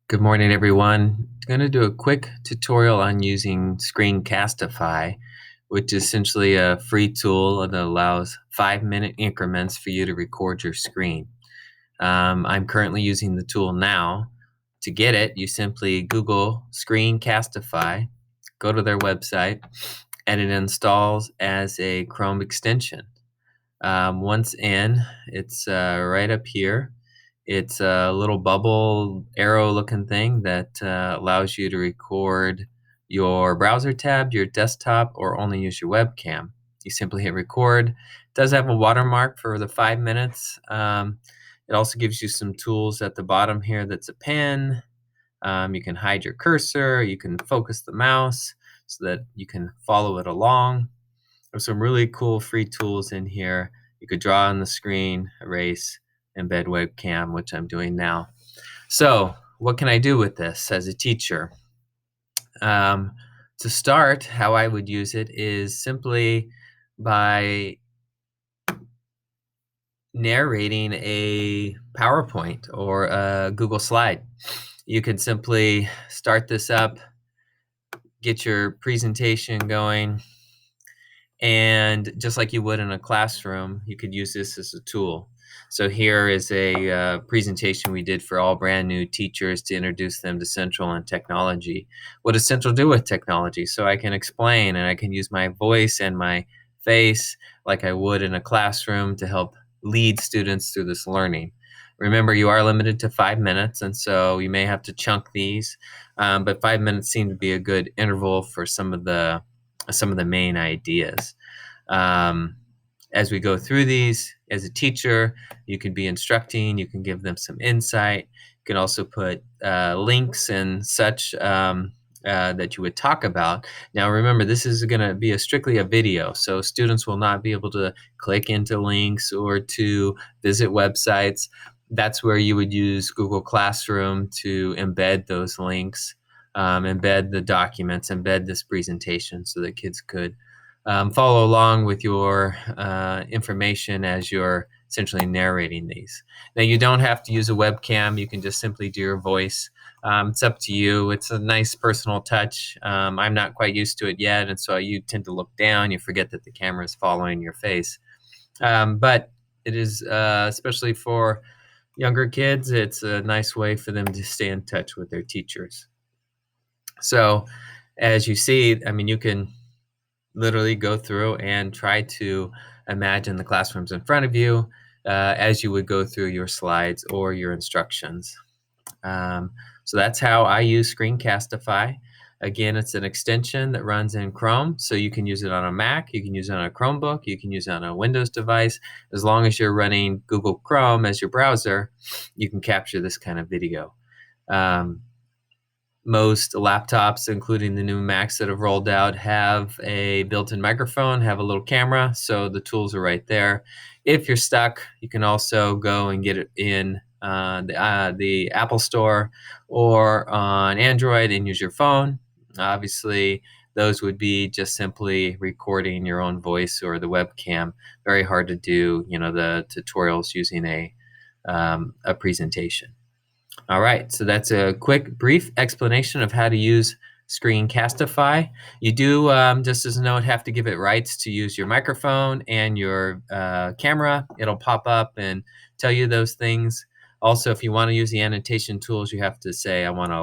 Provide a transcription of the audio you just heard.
Good morning, everyone. I'm going to do a quick tutorial on using Screencastify, which is essentially a free tool that allows 5-minute increments for you to record your screen. I'm currently using the tool now. To get it, you simply Google Screencastify, go to their website, and it installs as a Chrome extension. Once in, it's right up here. It's a little bubble arrow looking thing that allows you to record your browser tab, your desktop, or only use your webcam. You simply hit record. It does have a watermark for the 5 minutes. It also gives you some tools at the bottom here that's a pen. You can hide your cursor, you can focus the mouse so that you can follow it along. There's some really cool free tools in here. You could draw on the screen, erase, embed webcam, which I'm doing now. So what can I do with this as a teacher? Um, to start, how I would use it is simply by narrating a PowerPoint or a Google slide. You can simply start this up, get your presentation going, and just like you would in a classroom, you could use this as a tool. So here is a presentation we did for all brand new teachers to introduce them to Central and technology. What does Central do with technology? So I can explain and I can use my voice and my face like I would in a classroom to help lead students through this learning. Remember, you are limited to 5 minutes, and so you may have to chunk these, but 5 minutes seem to be a good interval for some of the main ideas. Um, as we go through these, as a teacher, you can be instructing, you can give them some insight. You can also put links and such that you would talk about. Now, remember, this is going to be strictly a video, so students will not be able to click into links or to visit websites. That's where you would use Google Classroom to embed those links, embed the documents, embed this presentation so that kids could follow along with your information as you're essentially narrating these. Now, you don't have to use a webcam. You can just simply do your voice. It's up to you. It's a nice personal touch. I'm not quite used to it yet, and so you tend to look down. You forget that the camera is following your face. But it is, especially for younger kids, it's a nice way for them to stay in touch with their teachers. So as you see, I mean, you can literally go through and try to imagine the classrooms in front of you as you would go through your slides or your instructions. Um, so that's how I use Screencastify. Again, it's an extension that runs in Chrome, so you can use it on a Mac, you can use it on a Chromebook, you can use it on a Windows device. As long as you're running Google Chrome as your browser, you can capture this kind of video. Most laptops, including the new Macs that have rolled out, have a built-in microphone, have a little camera, so the tools are right there. If you're stuck, you can also go and get it in the Apple Store or on Android and use your phone. Obviously, those would be just simply recording your own voice or the webcam. Very hard to do, the tutorials using a presentation. All right, so that's a quick, brief explanation of how to use Screencastify. You do, just as a note, have to give it rights to use your microphone and your camera. It'll pop up and tell you those things. Also, if you want to use the annotation tools, you have to say, I want to